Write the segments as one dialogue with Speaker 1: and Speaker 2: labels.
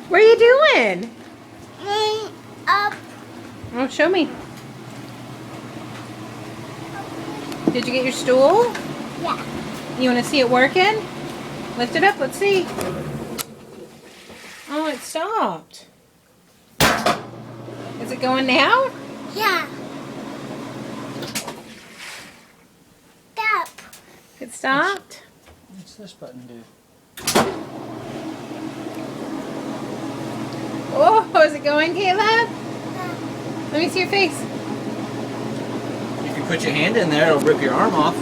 Speaker 1: What are you doing?
Speaker 2: Up.
Speaker 1: Oh, show me. Did you get your stool?
Speaker 2: Yeah.
Speaker 1: You want to see it working? Lift it up. Let's see. Oh, it stopped. Is it going now?
Speaker 2: Yeah. Stop.
Speaker 1: It stopped.
Speaker 3: What's this button do?
Speaker 1: Oh, is it going, Caleb? Let me see your face.
Speaker 3: If you put your hand in there, it'll rip your arm off.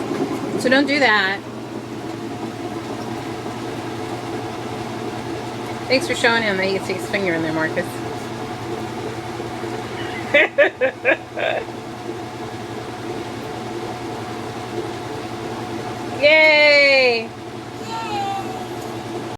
Speaker 1: So don't do that. Thanks for showing him that he can stick his finger in there, Marcus.